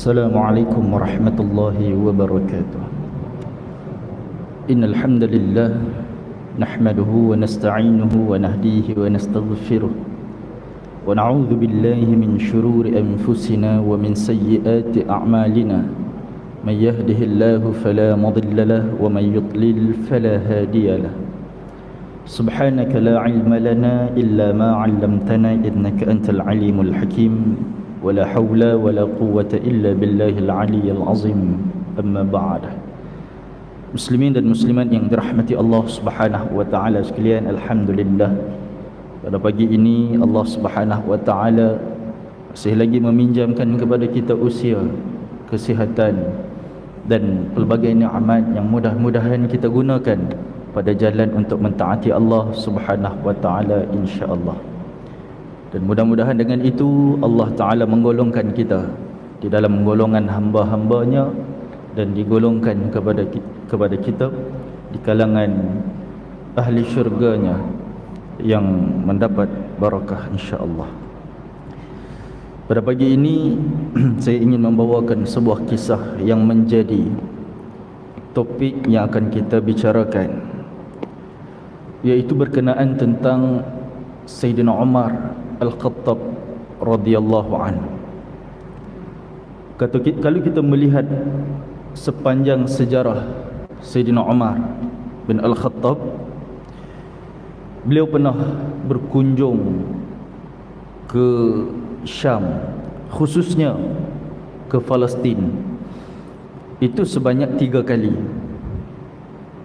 السلام عليكم ورحمة الله وبركاته. إن الحمد لله نحمده ونستعينه ونهديه ونستغفره ونعوذ بالله من شرور أنفسنا ومن سيئات أعمالنا. من يهده الله فلا مضل له ومن يضلل فلا هادي له. سبحانك لا علم لنا إلا ما علمتنا إنك أنت العليم الحكيم. ولا حول ولا قوة إلا بالله العلي العظيم. أما بعد. Muslimin dan muslimat yang dirahmati Allah Subhanahu wa taala sekalian, alhamdulillah pada pagi ini Allah Subhanahu wa taala masih lagi meminjamkan kepada kita usia, kesihatan dan pelbagai nikmat yang mudah-mudahan kita gunakan pada jalan untuk mentaati Allah Subhanahu wa taala insya-Allah. Dan mudah-mudahan dengan itu Allah Ta'ala menggolongkan kita di dalam golongan hamba-hambanya dan digolongkan kepada kita di kalangan ahli syurganya yang mendapat barakah insya-Allah. Pada pagi ini saya ingin membawakan sebuah kisah yang menjadi topik yang akan kita bicarakan, iaitu berkenaan tentang Sayyidina Umar Al-Khattab radhiyallahu anhu. Kalau kita melihat sepanjang sejarah Sayyidina Umar bin Al-Khattab, beliau pernah berkunjung ke Syam, khususnya ke Palestin. Itu sebanyak 3 kali.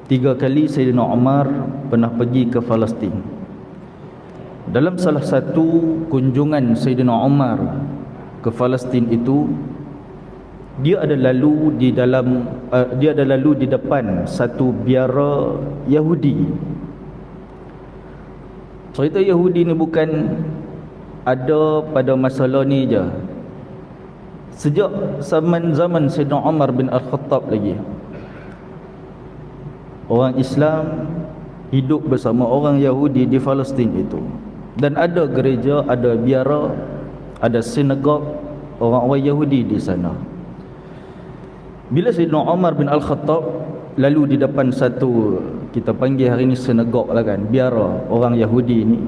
3 kali Sayyidina Umar pernah pergi ke Palestin. Dalam salah satu kunjungan Sayyidina Umar ke Palestin itu, dia ada lalu di depan satu biara Yahudi. Cerita Yahudi ni bukan ada pada masalah ni je. Sejak zaman Sayyidina Umar bin Al-Khattab lagi, orang Islam hidup bersama orang Yahudi di Palestin itu. Dan ada gereja, ada biara, ada sinagog orang-orang Yahudi di sana. Bila Sayyidina Umar bin Al-Khattab lalu di depan satu, kita panggil hari ini sinagog lah kan, biara orang Yahudi ni,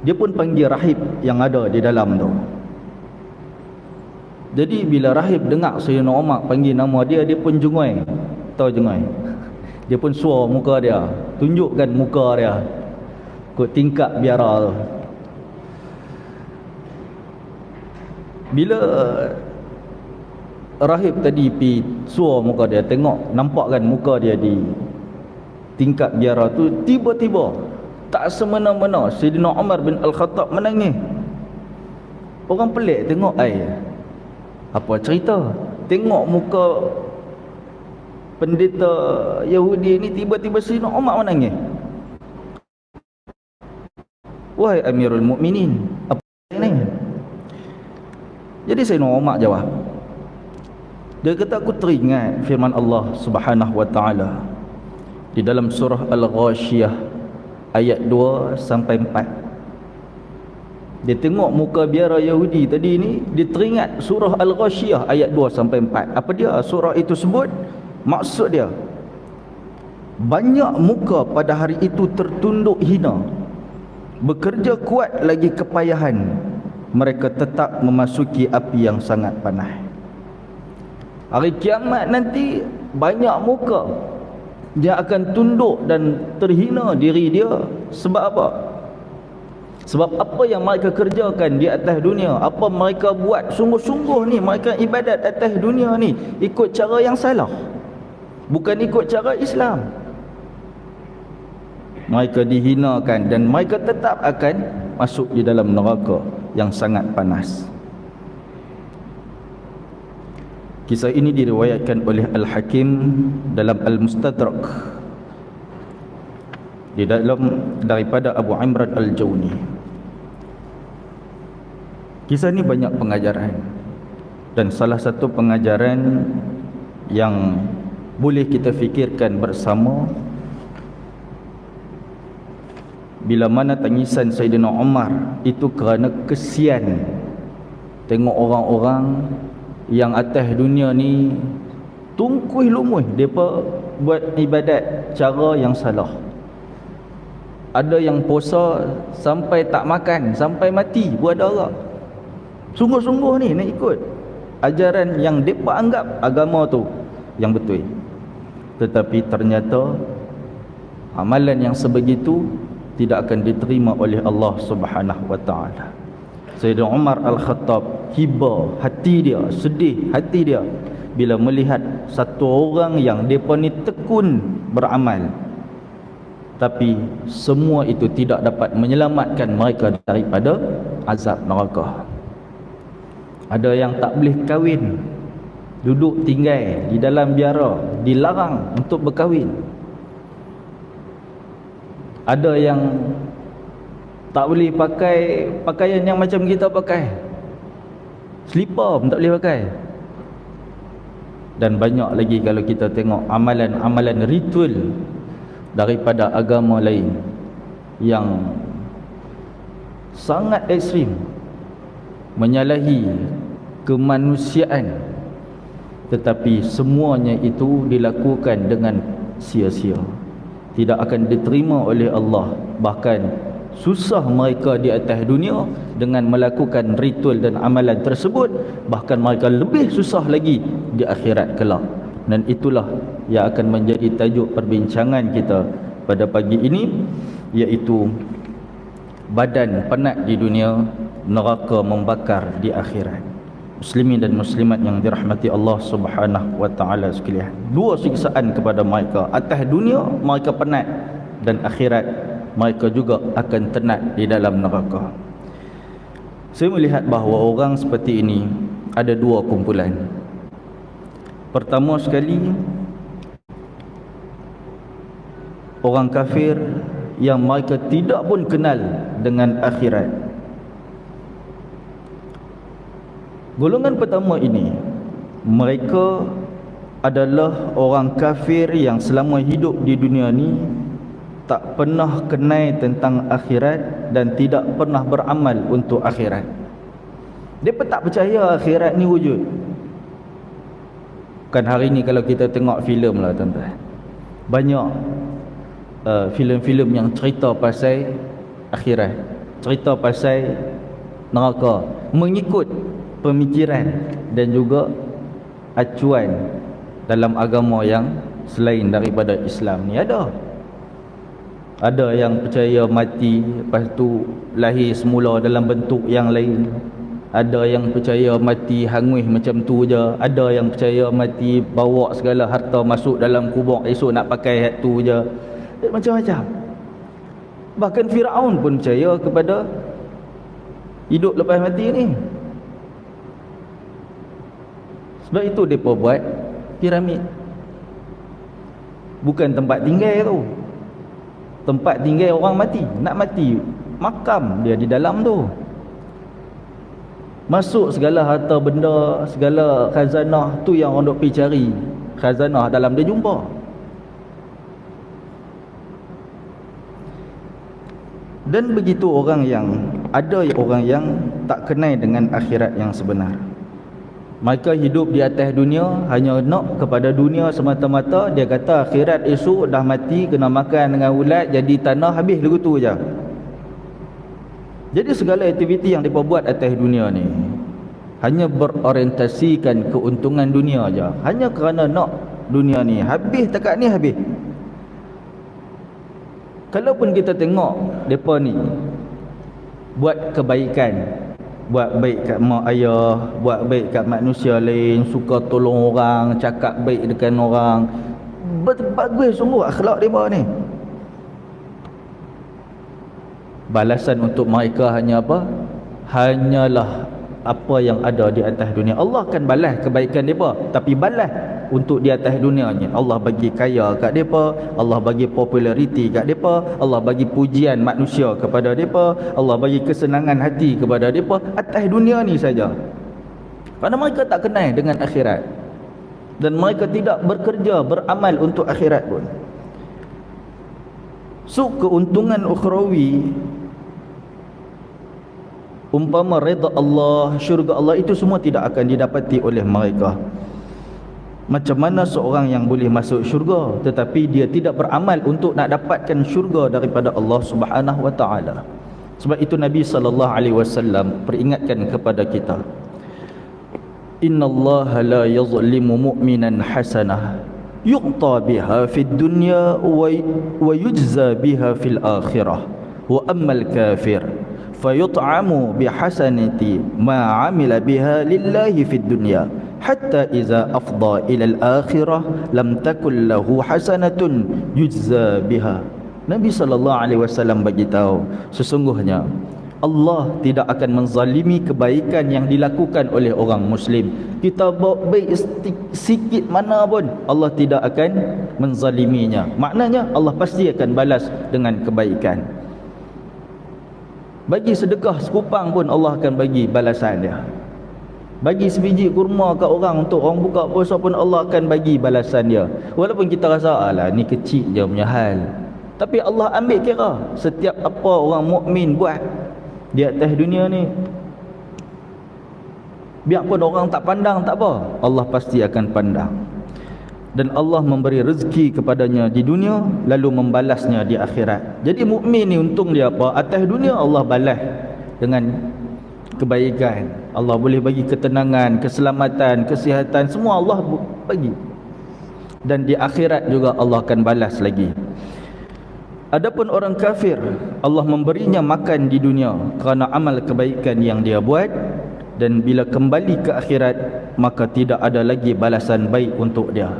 dia pun panggil rahib yang ada di dalam tu. Jadi bila rahib dengar Sayyidina Umar panggil nama dia, dia pun jengoi. Tahu jengoi? Dia pun suar muka dia, tunjukkan muka dia ikut tingkap biara tu. Bila rahib tadi pi suar muka dia, tengok nampakkan muka dia di tingkap biara tu, tiba-tiba tak semena-mena Sayyidina Umar bin Al-Khattab menangis. Orang pelik tengok, apa cerita? Tengok muka pendeta Yahudi ni, tiba-tiba Sayyidina Umar menangis. Wahai Amirul Mukminin, apa ini? Jadi Sayyidina Umar jawab. Dia kata, aku teringat firman Allah Subhanahu wa taala di dalam surah Al-Ghashiyah ayat 2 sampai 4. Dia tengok muka biara Yahudi tadi ni, dia teringat surah Al-Ghashiyah ayat 2 sampai 4. Apa dia surah itu sebut? Maksud dia, banyak muka pada hari itu tertunduk hina, bekerja kuat lagi kepayahan, mereka tetap memasuki api yang sangat panas. Hari kiamat nanti banyak muka dia akan tunduk dan terhina diri dia. Sebab apa? Sebab apa yang mereka kerjakan di atas dunia, apa mereka buat sungguh-sungguh ni, mereka ibadat atas dunia ni ikut cara yang salah, bukan ikut cara Islam. Mereka dihinakan dan mereka tetap akan masuk di dalam neraka yang sangat panas. Kisah ini diriwayatkan oleh Al-Hakim dalam Al-Mustadrak daripada Abu Imran Al-Jawni. Kisah ini banyak pengajaran, dan salah satu pengajaran yang boleh kita fikirkan bersama, bila mana tangisan Sayyidina Umar itu kerana kesian tengok orang-orang yang atas dunia ni tungkuih lumuih depa buat ibadat cara yang salah. Ada yang puasa sampai tak makan, sampai mati buat darah. Sungguh-sungguh ni nak ikut ajaran yang depa anggap agama tu yang betul. Tetapi ternyata amalan yang sebegitu tidak akan diterima oleh Allah Subhanahu wa taala. Sayyidina Umar Al-Khattab hiba hati dia, sedih hati dia bila melihat satu orang yang depa ni tekun beramal, tapi semua itu tidak dapat menyelamatkan mereka daripada azab neraka. Ada yang tak boleh kahwin, duduk tinggal di dalam biara, dilarang untuk berkahwin. Ada yang tak boleh pakai pakaian yang macam kita pakai, selipar pun tak boleh pakai. Dan banyak lagi kalau kita tengok amalan-amalan ritual daripada agama lain yang sangat ekstrim, menyalahi kemanusiaan, tetapi semuanya itu dilakukan dengan sia-sia, tidak akan diterima oleh Allah. Bahkan susah mereka di atas dunia dengan melakukan ritual dan amalan tersebut, bahkan mereka lebih susah lagi di akhirat kelak. Dan itulah yang akan menjadi tajuk perbincangan kita pada pagi ini, iaitu badan penat di dunia, neraka membakar di akhirat. Muslimin dan muslimat yang dirahmati Allah Subhanahu wa taala sekalian, dua siksaan kepada mereka. Atas dunia mereka penat, dan akhirat mereka juga akan tenat di dalam neraka. Saya melihat bahawa orang seperti ini ada dua kumpulan. Pertama sekali, orang kafir yang mereka tidak pun kenal dengan akhirat. Golongan pertama ini, mereka adalah orang kafir yang selama hidup di dunia ni tak pernah kenal tentang akhirat dan tidak pernah beramal untuk akhirat. Mereka tak percaya akhirat ni wujud. Kan hari ni kalau kita tengok filem lah tuan-tuan, banyak filem-filem yang cerita pasal akhirat, cerita pasal neraka, mengikut pemikiran dan juga acuan dalam agama yang selain daripada Islam ni. Ada yang percaya mati, lepas tu lahir semula dalam bentuk yang lain. Ada yang percaya mati hangus macam tu je. Ada yang percaya mati bawa segala harta masuk dalam kubur, esok nak pakai hak tu je. Macam-macam. Bahkan Firaun pun percaya kepada hidup lepas mati ni. Sebab itu mereka buat piramid. Bukan tempat tinggal tu, tempat tinggal orang mati. Nak mati, makam dia di dalam tu. Masuk segala harta benda, segala khazanah tu yang orang duk pergi cari. Khazanah dalam dia jumpa. Dan begitu orang yang ada orang yang tak kenal dengan akhirat yang sebenar. Mereka hidup di atas dunia hanya nak kepada dunia semata-mata. Dia kata akhirat esok dah mati, kena makan dengan ulat, jadi tanah, habis lagu tu je. Jadi segala aktiviti yang mereka buat atas dunia ni hanya berorientasikan keuntungan dunia je. Hanya kerana nak dunia ni habis, takat ni habis. Kalaupun kita tengok mereka ni buat kebaikan, buat baik kat mak ayah, buat baik kat manusia lain, suka tolong orang, cakap baik dengan orang, bagus sungguh akhlak mereka ni. Balasan untuk mereka hanya apa? Hanyalah apa yang ada di atas dunia. Allah akan balas kebaikan mereka, tapi balas untuk di atas dunia ni. Allah bagi kaya kat mereka, Allah bagi populariti kat mereka, Allah bagi pujian manusia kepada mereka, Allah bagi kesenangan hati kepada mereka atas dunia ni saja. Kerana mereka tak kenal dengan akhirat, dan mereka tidak bekerja, beramal untuk akhirat pun. So keuntungan ukhrawi Umpama redha Allah, syurga Allah, itu semua tidak akan didapati oleh mereka. Macam mana seorang yang boleh masuk syurga tetapi dia tidak beramal untuk nak dapatkan syurga daripada Allah Subhanahu wa taala? Sebab itu Nabi sallallahu alaihi wasallam peringatkan kepada kita, innallaha la yazlimu mu'minan hasanah yuqta biha fid dunya wa yujza biha fil akhirah wa ammal kafir fayut'amu bihasanati ma 'amila biha lillahi fid dunya hatta iza afdha ila al akhirah lam takul lahu hasanatun yujza biha. Nabi sallallahu alaihi wasallam bagi tahu, sesungguhnya Allah tidak akan menzalimi kebaikan yang dilakukan oleh orang muslim. Kita buat baik sikit mana pun, Allah tidak akan menzaliminya. Maknanya Allah pasti akan balas dengan kebaikan. Bagi sedekah sekupang pun Allah akan bagi balasan dia. Bagi sebiji kurma kat orang untuk orang buka puasa pun Allah akan bagi balasan dia. Walaupun kita rasa alah ni kecil je punya hal, tapi Allah ambil kira setiap apa orang mukmin buat di atas dunia ni. Biarpun orang tak pandang tak apa, Allah pasti akan pandang. Dan Allah memberi rezeki kepadanya di dunia lalu membalasnya di akhirat. Jadi mukmin ni untung dia apa? Atas dunia Allah balas dengan kebaikan. Allah boleh bagi ketenangan, keselamatan, kesihatan, semua Allah bagi. Dan di akhirat juga Allah akan balas lagi. Adapun orang kafir, Allah memberinya makan di dunia kerana amal kebaikan yang dia buat, dan bila kembali ke akhirat maka tidak ada lagi balasan baik untuk dia.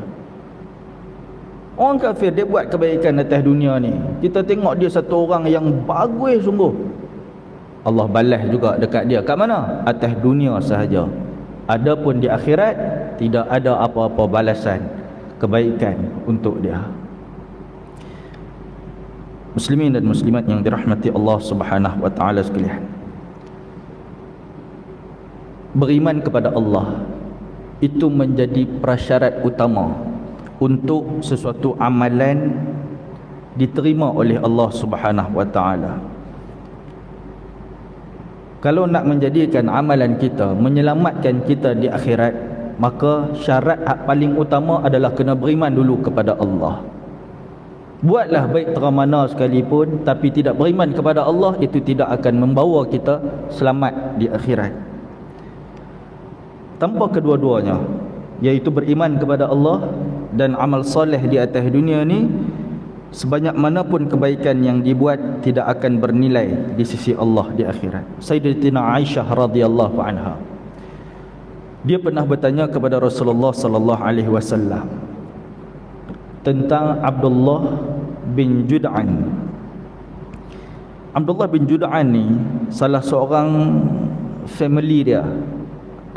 Orang kafir dia buat kebaikan atas dunia ni, kita tengok dia satu orang yang bagus sungguh, Allah balas juga dekat dia. Kat mana? Atas dunia sahaja. Adapun di akhirat tidak ada apa-apa balasan kebaikan untuk dia. Muslimin dan muslimat yang dirahmati Allah Subhanahu wa taala sekalian, beriman kepada Allah itu menjadi prasyarat utama untuk sesuatu amalan diterima oleh Allah Subhanahu wa taala. Kalau nak menjadikan amalan kita menyelamatkan kita di akhirat, maka syarat paling utama adalah kena beriman dulu kepada Allah. Buatlah baik teramana sekalipun tapi tidak beriman kepada Allah, itu tidak akan membawa kita selamat di akhirat. Tanpa kedua-duanya, iaitu beriman kepada Allah dan amal soleh di atas dunia ni, sebanyak manapun kebaikan yang dibuat tidak akan bernilai di sisi Allah di akhirat. Sayyidatina Aisyah radhiyallahu anha, dia pernah bertanya kepada Rasulullah sallallahu alaihi wasallam tentang Abdullah bin Jud'an. Abdullah bin Jud'an ni salah seorang family dia,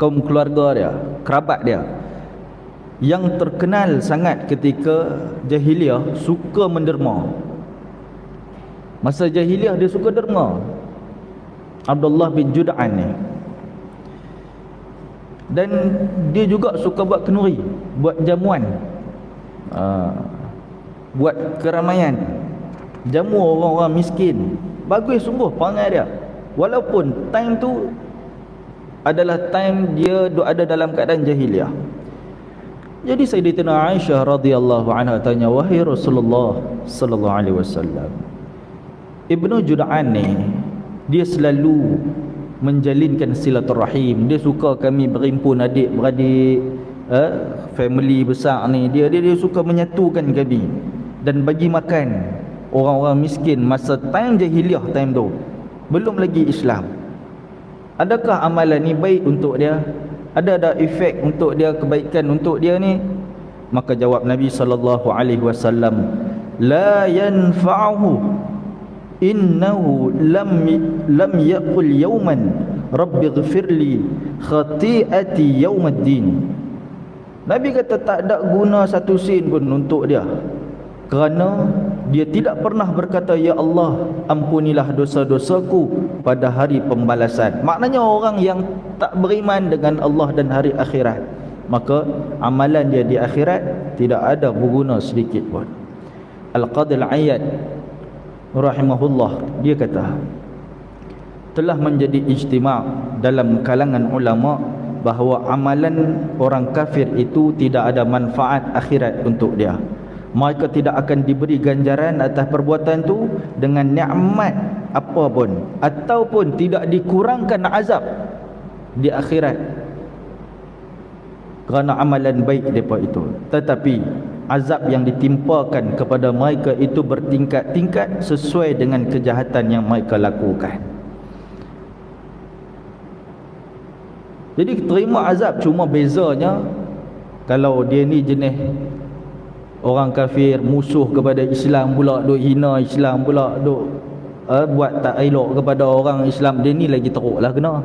kaum keluarga dia, kerabat dia, yang terkenal sangat ketika jahiliah suka menderma. Masa jahiliah dia suka derma, Abdullah bin Jud'an ni. Dan dia juga suka buat kenuri, buat jamuan, buat keramaian, jamu orang-orang miskin. Bagus sungguh perangai dia, walaupun time tu adalah time dia ada dalam keadaan jahiliah. Jadi Sayyidatina Aisyah radhiyallahu anha tanya, wahai Rasulullah sallallahu alaihi wasallam, Ibnu Jud'an ni dia selalu menjalinkan silaturahim, dia suka kami berhimpun adik-beradik, family besar ni, dia suka menyatukan kami dan bagi makan orang-orang miskin masa time jahiliah, time tu belum lagi Islam. Adakah amalan ni baik untuk dia? Ada efek untuk dia, kebaikan untuk dia ni? Maka jawab Nabi sallallahu alaihi wasallam, la yanfa'uhu innahu lam yaqul yawman rabbi ighfirli khati'ati yawmiddin. Nabi kata tak ada guna satu sen pun untuk dia, kerana dia tidak pernah berkata, ya Allah ampunilah dosa-dosaku pada hari pembalasan. Maknanya orang yang tak beriman dengan Allah dan hari akhirat, maka amalan dia di akhirat tidak ada berguna sedikit pun. Al-Qadhi Al-Ayyad rahimahullah, dia kata, telah menjadi ijtima' dalam kalangan ulama bahawa amalan orang kafir itu tidak ada manfaat akhirat untuk dia. Mereka tidak akan diberi ganjaran atas perbuatan itu dengan nikmat apa pun, ataupun tidak dikurangkan azab di akhirat kerana amalan baik mereka itu. Tetapi azab yang ditimpakan kepada mereka itu bertingkat-tingkat sesuai dengan kejahatan yang mereka lakukan. Jadi terima azab, cuma bezanya kalau dia ni jenis orang kafir, musuh kepada Islam pula, duk hina Islam pula, duk buat tak elok kepada orang Islam, dia ni lagi teruklah kena,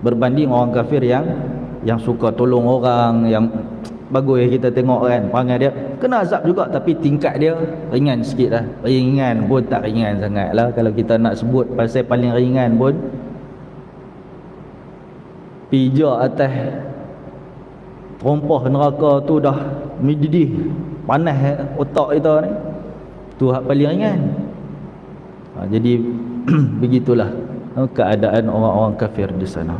berbanding orang kafir yang suka tolong orang, yang bagus kita tengok kan, perangai dia kena azab juga, tapi tingkat dia ringan sikit lah. Ringan pun tak ringan sangat lah. Kalau kita nak sebut pasal paling ringan pun, pijak atas terompah neraka tu dah mendidih, panas otak kita ni, tu hak paling ringan. Jadi begitulah keadaan orang-orang kafir di sana.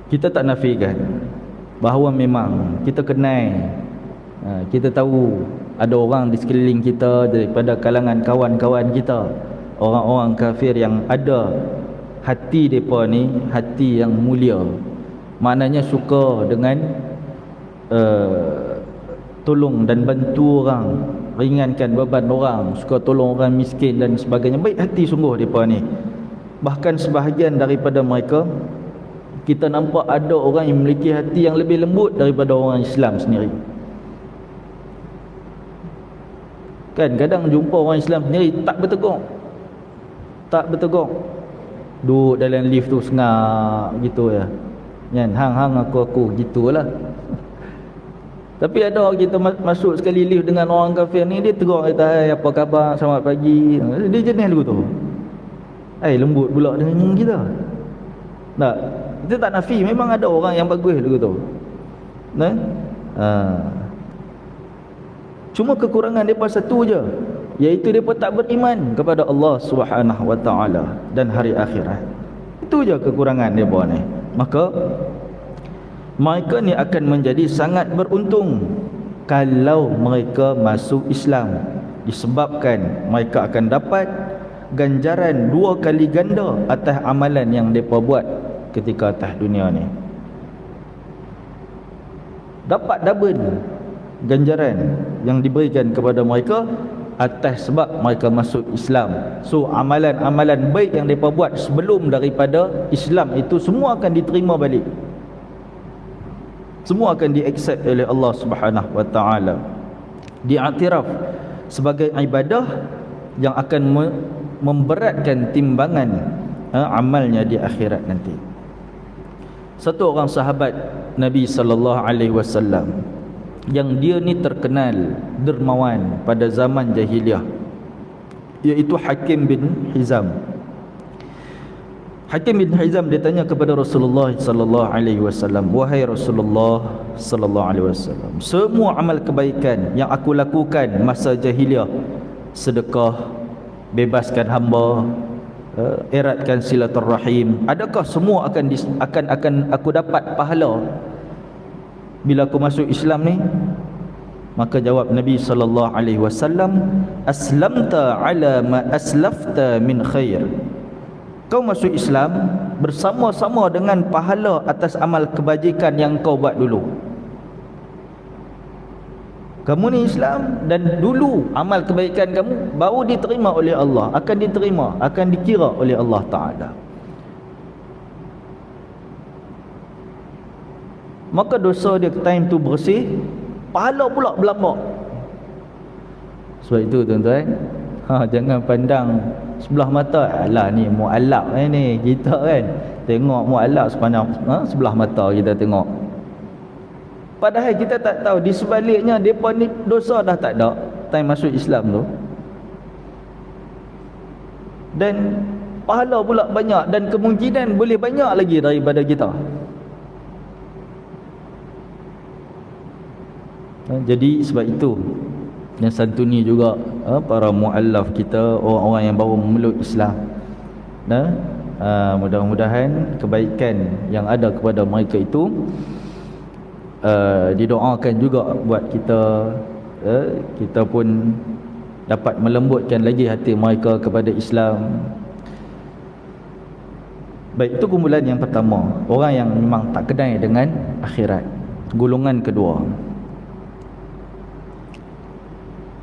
Kita tak nafikan bahawa memang kita kenal, kita tahu ada orang di sekeliling kita daripada kalangan kawan-kawan kita, orang-orang kafir yang ada hati mereka ni hati yang mulia, maknanya suka dengan tolong dan bantu orang, ringankan beban orang, suka tolong orang miskin dan sebagainya. Baik hati sungguh mereka ni. Bahkan sebahagian daripada mereka kita nampak ada orang yang memiliki hati yang lebih lembut daripada orang Islam sendiri. Kan kadang jumpa orang Islam sendiri tak bertegur, duduk dalam lift tu sengak gitu ya, kan, hang aku gitulah. Tapi ada orang kita masuk sekali lift dengan orang kafir ni, dia tegur kita, hai apa khabar, selamat pagi, dia jenis lagu tu, lembut pula dengan kita. Tak, kita tak nafi, memang ada orang yang bagus lagu tu, nah? Cuma kekurangan mereka satu je, iaitu mereka tak beriman kepada Allah Subhanahu Wa Taala dan hari akhirat. Itu je kekurangan mereka ni. Maka mereka ni akan menjadi sangat beruntung kalau mereka masuk Islam, disebabkan mereka akan dapat ganjaran 2 kali ganda atas amalan yang mereka buat ketika atas dunia ni. Dapat double ganjaran yang diberikan kepada mereka atas sebab mereka masuk Islam. So amalan-amalan baik yang mereka buat sebelum daripada Islam itu semua akan diterima balik, semua akan di-accept oleh Allah Subhanahu Wa Taala, diiktiraf sebagai ibadah yang akan memberatkan timbangan amalnya di akhirat nanti. Satu orang sahabat Nabi sallallahu alaihi wasallam yang dia ni terkenal dermawan pada zaman jahiliah, iaitu Hakim bin Hizam. Hakim bin Hizam dia tanya kepada Rasulullah sallallahu alaihi wasallam, wahai Rasulullah sallallahu alaihi wasallam, semua amal kebaikan yang aku lakukan masa jahiliah, sedekah, bebaskan hamba, eratkan silaturrahim, adakah semua akan aku dapat pahala bila aku masuk Islam ni? Maka jawab Nabi sallallahu alaihi wasallam, aslamta ala ma aslafta min khair. Kau masuk Islam bersama-sama dengan pahala atas amal kebajikan yang kau buat dulu. Kamu ni Islam dan dulu amal kebaikan kamu baru diterima oleh Allah, akan diterima, akan dikira oleh Allah Ta'ala. Maka dosa dia time tu bersih, pahala pula berlambak. Sebab itu tuan-tuan, jangan pandang sebelah mata, alah ni mu'allak ni kita kan, tengok mu'allak sepanjang sebelah mata kita tengok. Padahal kita tak tahu di sebaliknya depa ni dosa dah tak ada time masuk Islam tu, dan pahala pula banyak, dan kemungkinan boleh banyak lagi daripada kita. Jadi sebab itu yang santuni juga para muallaf kita, orang-orang yang baru memeluk Islam, Nah, mudah-mudahan kebaikan yang ada kepada mereka itu didoakan juga buat kita, kita pun dapat melembutkan lagi hati mereka kepada Islam. Baik, itu kumpulan yang pertama, orang yang memang tak kenal dengan akhirat. Golongan kedua,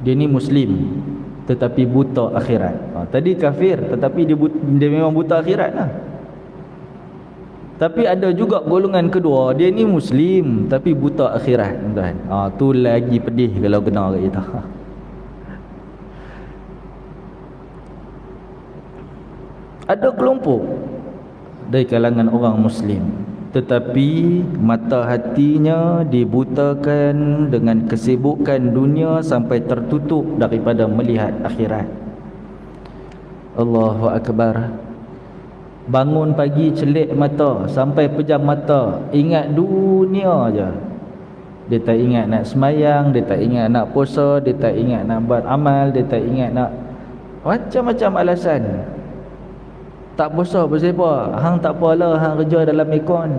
dia ni Muslim tetapi buta akhirat. Tadi kafir tetapi dia memang buta akhirat lah. Tapi ada juga golongan kedua, dia ni Muslim tapi buta akhirat, tuan. Tu lagi pedih kalau kena kat kita. Ada kelompok dari kalangan orang Muslim tetapi mata hatinya dibutakan dengan kesibukan dunia sampai tertutup daripada melihat akhirat. Allahu Akbar. Bangun pagi celik mata sampai pejam mata, ingat dunia aja. Dia tak ingat nak semayang, dia tak ingat nak puasa, dia tak ingat nak buat amal, dia tak ingat nak macam-macam alasan. Tak puasa pasal apa? Hang tak apalah, hang kerja dalam ekon.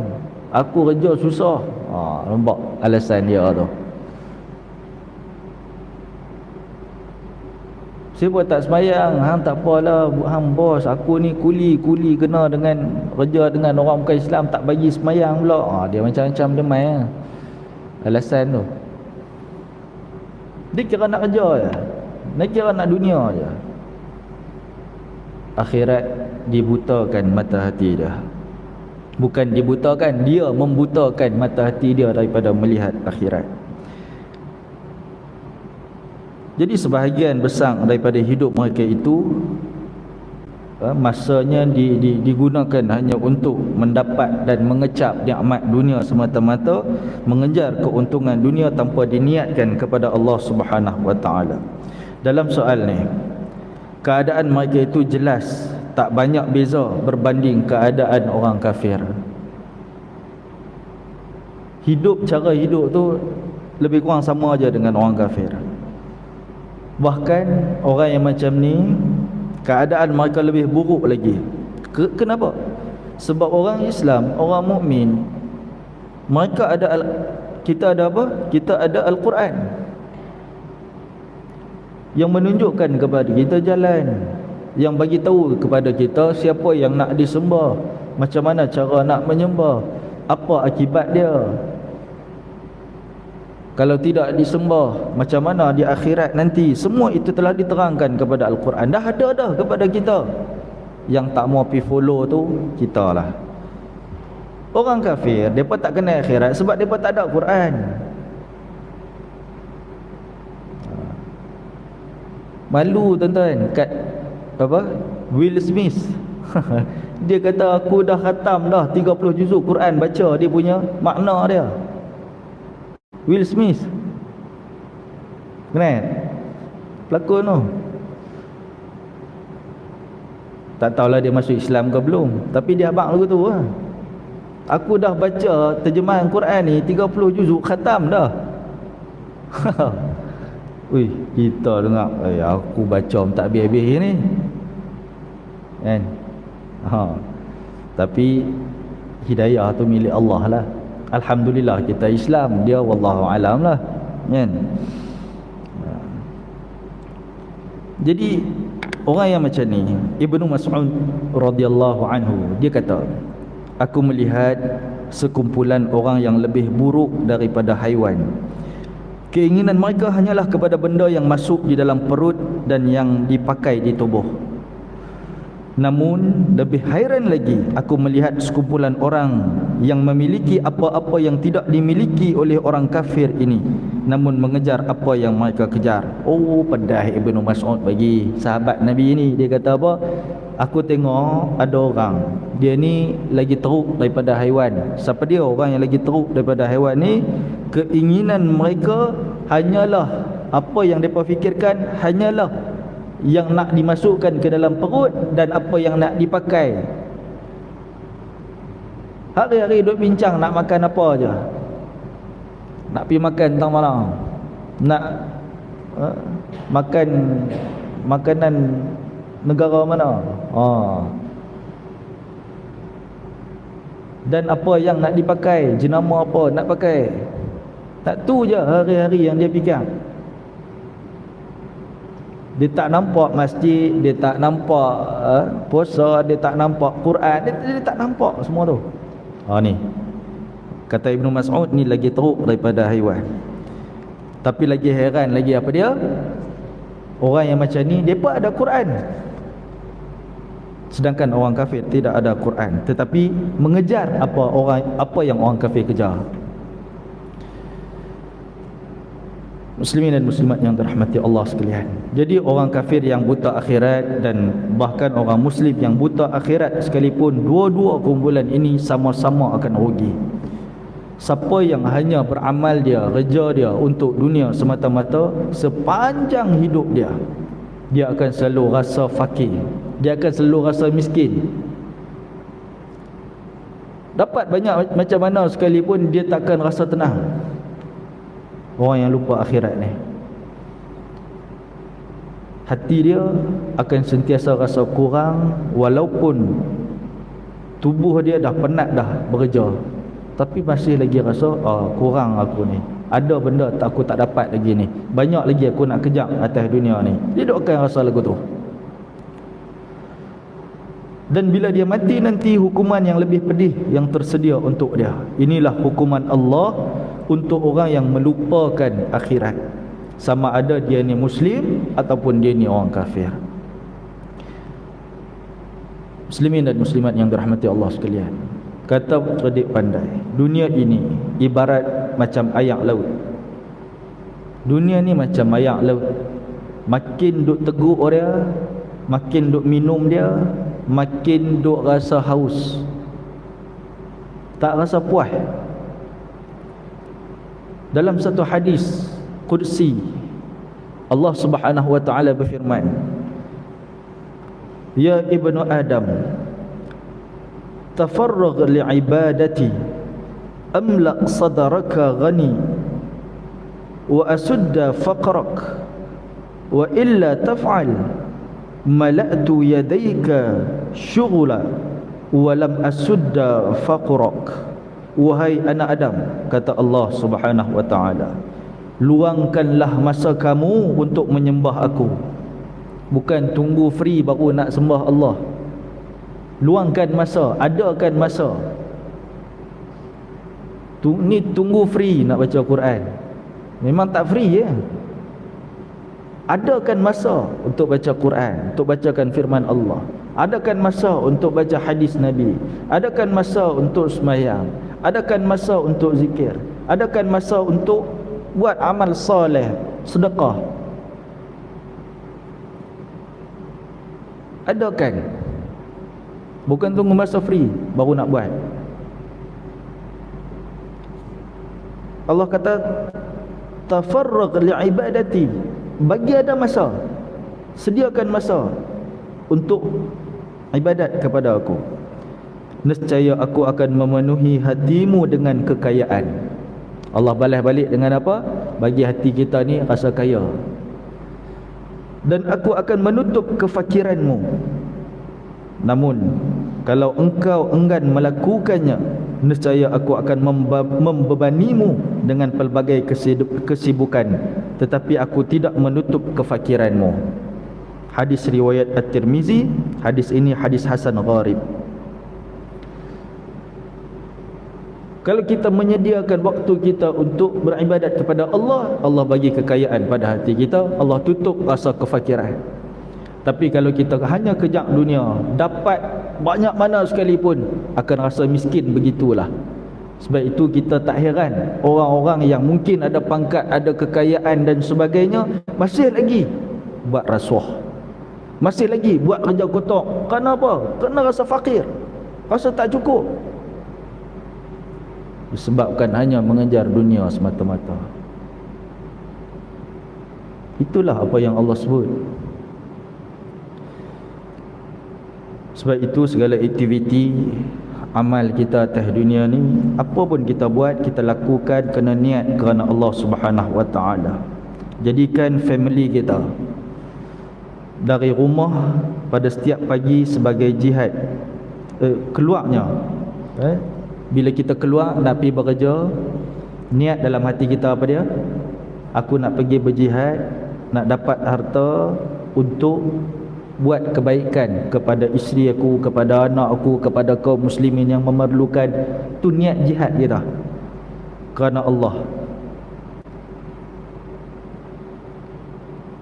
Aku kerja susah. Nampak alasan dia tu. Siapa tak sembahyang? Hang tak apalah, hang bos. Aku ni kuli kena dengan kerja dengan orang bukan Islam, tak bagi sembahyang pula. Dia macam-macam demai lah alasan tu. Dia kira nak kerja je, dia kira nak dunia je. Akhirat dibutakan mata hati dia. Bukan dibutakan, dia membutakan mata hati dia daripada melihat akhirat. Jadi sebahagian besar daripada hidup mereka itu masanya digunakan hanya untuk mendapat dan mengecap nikmat dunia semata-mata, mengejar keuntungan dunia tanpa diniatkan kepada Allah Subhanahu wa taala. Dalam soal ni, keadaan mereka itu jelas tak banyak beza berbanding keadaan orang kafir. Cara hidup tu lebih kurang sama aja dengan orang kafir. Bahkan orang yang macam ni, keadaan mereka lebih buruk lagi. Kenapa? Sebab orang Islam, orang mukmin, mereka kita ada apa? Kita ada Al-Quran yang menunjukkan kepada kita jalan, yang bagi tahu kepada kita siapa yang nak disembah, macam mana cara nak menyembah, apa akibat dia. Kalau tidak disembah, macam mana di akhirat nanti. Semua itu telah diterangkan kepada Al-Quran. Dah ada dah kepada kita. Yang tak mau pergi follow tu, kita lah. Orang kafir, mereka tak kenal akhirat sebab mereka tak ada Quran. Malu tuan-tuan kat Will Smith. Dia kata aku dah khatam dah 30 juzuk Quran, baca dia punya makna dia. Will Smith, kenal pelakon tu. Tak tahulah dia masuk Islam ke belum, tapi dia abang lagu tu lah. Aku dah baca terjemahan Quran ni 30 juzuk, khatam dah. Ui, kita dengar, aku baca tak habis-habis ni kan. Tapi hidayah tu milik Allah lah. Alhamdulillah kita Islam, dia wallahu alam lah kan. Jadi orang yang macam ni, Ibnu Mas'ud radhiyallahu anhu, dia kata, aku melihat sekumpulan orang yang lebih buruk daripada haiwan. Keinginan mereka hanyalah kepada benda yang masuk di dalam perut dan yang dipakai di tubuh. Namun lebih hairan lagi, aku melihat sekumpulan orang yang memiliki apa-apa yang tidak dimiliki oleh orang kafir ini, namun mengejar apa yang mereka kejar. Oh, pedah Ibnu Mas'ud bagi sahabat Nabi ini. Dia kata apa? Aku tengok ada orang, dia ni lagi teruk daripada haiwan. Siapa dia orang yang lagi teruk daripada haiwan ni? Keinginan mereka hanyalah, apa yang mereka fikirkan hanyalah yang nak dimasukkan ke dalam perut dan apa yang nak dipakai. Hari-hari duduk bincang nak makan apa aja. Nak pergi makan tang malam, nak makan makanan negara mana. Dan apa yang nak dipakai, jenama apa nak pakai, tak tu je hari-hari yang dia fikir. Dia tak nampak masjid, dia tak nampak puasa, dia tak nampak Quran, dia tak nampak semua tu. Ni kata Ibnu Mas'ud, ni lagi teruk daripada haiwan. Tapi lagi heran lagi apa dia? Orang yang macam ni, depa ada Quran, sedangkan orang kafir tidak ada Quran, tetapi mengejar apa yang orang kafir kejar. Muslimin dan muslimat yang dirahmati Allah sekalian. Jadi orang kafir yang buta akhirat dan bahkan orang muslim yang buta akhirat sekalipun, dua-dua kumpulan ini sama-sama akan rugi. Siapa yang hanya beramal dia, kerja dia untuk dunia semata-mata, sepanjang hidup dia, dia akan selalu rasa fakir, dia akan selalu rasa miskin. Dapat banyak macam mana sekalipun, dia takkan rasa tenang. Orang yang lupa akhirat ni, hati dia akan sentiasa rasa kurang, walaupun tubuh dia dah penat dah bekerja, tapi masih lagi rasa kurang aku ni, ada benda aku tak dapat lagi ni, banyak lagi aku nak kejar atas dunia ni. Dia dok akan rasa lagu tu. Dan bila dia mati nanti, hukuman yang lebih pedih yang tersedia untuk dia. Inilah hukuman Allah untuk orang yang melupakan akhirat, sama ada dia ni muslim ataupun dia ni orang kafir. Muslimin dan muslimat yang dirahmati Allah sekalian, kata cerdik pandai, dunia ini ibarat macam air laut. Dunia ni macam air laut. Makin duk teguk dia, makin duk minum dia, makin duk rasa haus, tak rasa puas. Dalam satu hadis qudsi, Allah Subhanahu wa taala berfirman, ya ibnu Adam, tafarragh li'ibadati amla sadraka ghani wa asudda faqrak wa illa taf'al mala'tu yadayka syughla wa lam asudda faqrak. Wahai anak Adam, kata Allah Subhanahu wa taala, luangkanlah masa kamu untuk menyembah aku. Bukan tunggu free baru nak sembah Allah. Luangkan masa, adakan masa. Ni tunggu free nak baca Quran, memang tak free ya. Adakan masa untuk baca Quran, untuk bacakan firman Allah. Adakan masa untuk baca hadis Nabi. Adakan masa untuk sembahyang. Adakan masa untuk zikir. Adakan masa untuk buat amal soleh, sedekah. Adakan. Bukan tunggu masa free baru nak buat. Allah kata tafarragh li'ibadati, bagi ada masa, sediakan masa untuk ibadat kepada aku. Nescaya aku akan memenuhi hatimu dengan kekayaan. Allah balas balik dengan apa? Bagi hati kita ni rasa kaya. Dan aku akan menutup kefakiranmu. Namun kalau engkau enggan melakukannya, nescaya aku akan membebanimu dengan pelbagai kesibukan, tetapi aku tidak menutup kefakiranmu. Hadis riwayat At-Tirmizi. Hadis ini hadis hasan gharib. Kalau kita menyediakan waktu kita untuk beribadat kepada Allah, Allah bagi kekayaan pada hati kita, Allah tutup rasa kefakiran. Tapi kalau kita hanya kejar dunia, dapat banyak mana sekalipun, akan rasa miskin begitulah. Sebab itu kita tak heran orang-orang yang mungkin ada pangkat, ada kekayaan dan sebagainya, masih lagi buat rasuah, masih lagi buat kerja kotor. Kenapa? Kerana rasa fakir, rasa tak cukup, disebabkan hanya mengejar dunia semata-mata. Itulah apa yang Allah sebut. Sebab itu segala aktiviti amal kita atas dunia ni, apa pun kita buat, kita lakukan kena niat kerana Allah Subhanahu wa taala. Jadikan family kita dari rumah pada setiap pagi sebagai jihad. Keluarnya Bila kita keluar nak pergi bekerja, niat dalam hati kita apa dia? Aku nak pergi berjihad, nak dapat harta untuk buat kebaikan kepada isteri aku, kepada anak aku, kepada kaum muslimin yang memerlukan. Tu niat jihad kita kerana Allah.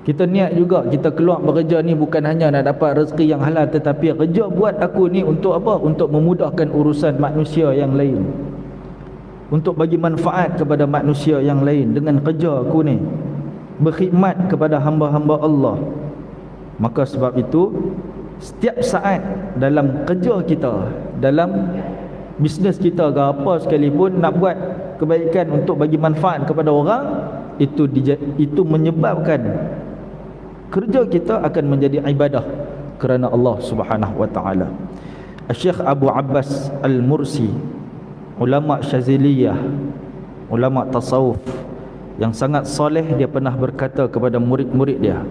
Kita niat juga kita keluar bekerja ni bukan hanya nak dapat rezeki yang halal, tetapi kerja buat aku ni untuk apa? Untuk memudahkan urusan manusia yang lain, untuk bagi manfaat kepada manusia yang lain. Dengan kerja aku ni berkhidmat kepada hamba-hamba Allah. Maka sebab itu setiap saat dalam kerja kita, dalam bisnes kita ke apa sekalipun, nak buat kebaikan untuk bagi manfaat kepada orang, itu menyebabkan kerja kita akan menjadi ibadah kerana Allah Subhanahu wa taala. Syekh Abu Abbas Al-Mursi, ulama Syaziliyah, ulama tasawuf yang sangat soleh, dia pernah berkata kepada murid-murid dia,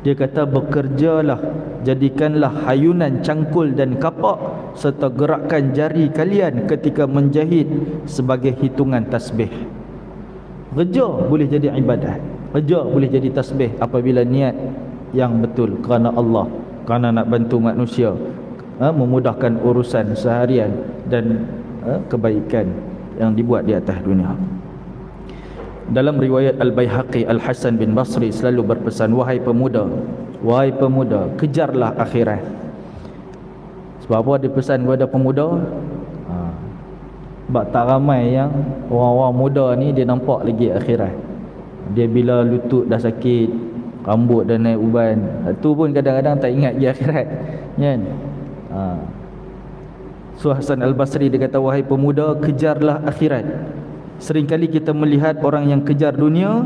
dia kata, bekerjalah, jadikanlah hayunan cangkul dan kapak serta gerakkan jari kalian ketika menjahit sebagai hitungan tasbih. Kerja boleh jadi ibadat, kerja boleh jadi tasbih apabila niat yang betul kerana Allah, kerana nak bantu manusia, memudahkan urusan seharian dan kebaikan yang dibuat di atas dunia. Dalam riwayat Al-Baihaqi, Al-Hasan bin Basri selalu berpesan, wahai pemuda, kejarlah akhirat. Sebab apa dia pesan kepada pemuda? Sebab tak ramai yang orang-orang muda ni dia nampak lagi akhirat. Dia bila lutut dah sakit, rambut dah naik uban, tu pun kadang-kadang tak ingat lagi akhirat, kan? So Hasan Al-Basri dia kata, wahai pemuda, kejarlah akhirat. Seringkali kita melihat orang yang kejar dunia,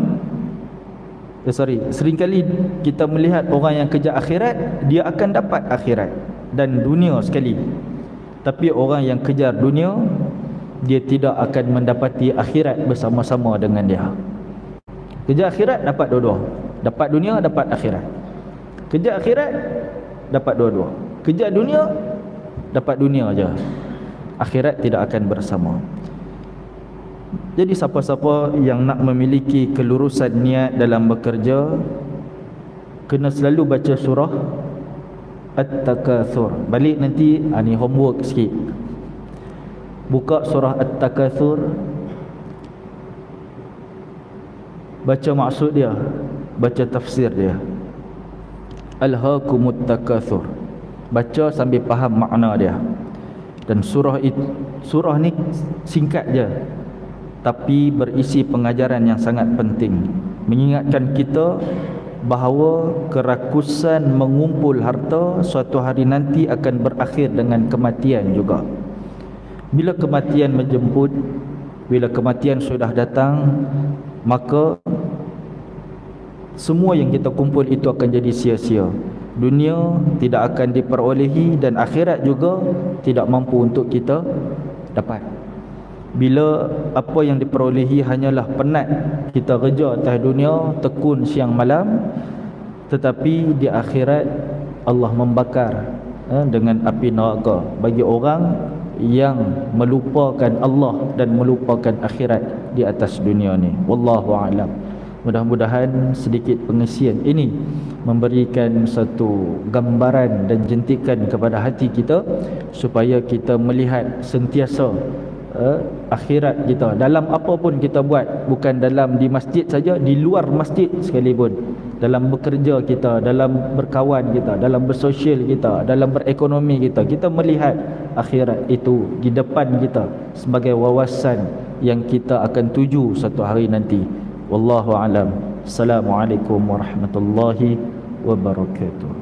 seringkali kita melihat orang yang kejar akhirat, dia akan dapat akhirat dan dunia sekali. Tapi orang yang kejar dunia, dia tidak akan mendapati akhirat bersama-sama dengan dia. Kejar akhirat dapat dua-dua, dapat dunia, dapat akhirat. Kejar akhirat dapat dua-dua, kejar dunia dapat dunia aja, akhirat tidak akan bersama. Jadi siapa-siapa yang nak memiliki kelurusan niat dalam bekerja, kena selalu baca surah At-Takatsur. Balik nanti, ni homework sikit. Buka surah At-Takatsur, baca maksud dia, baca tafsir dia. Alhaakumut takatsur, baca sambil faham makna dia. Dan surah ni singkat je, tapi berisi pengajaran yang sangat penting, mengingatkan kita bahawa kerakusan mengumpul harta suatu hari nanti akan berakhir dengan kematian juga. Bila kematian menjemput, bila kematian sudah datang, maka semua yang kita kumpul itu akan jadi sia-sia. Dunia tidak akan diperolehi dan akhirat juga tidak mampu untuk kita dapat. Bila apa yang diperolehi hanyalah penat kita kerja atas dunia, tekun siang malam, tetapi di akhirat Allah membakar dengan api neraka bagi orang yang melupakan Allah dan melupakan akhirat di atas dunia ni. Wallahu a'lam. Mudah-mudahan sedikit pengisian ini memberikan satu gambaran dan jentikan kepada hati kita supaya kita melihat sentiasa akhirat kita dalam apa pun kita buat, bukan dalam di masjid saja, di luar masjid sekalipun, dalam bekerja kita, dalam berkawan kita, dalam bersosial kita, dalam berekonomi kita, kita melihat akhirat itu di depan kita sebagai wawasan yang kita akan tuju satu hari nanti. Wallahu alam. Assalamualaikum warahmatullahi wabarakatuh.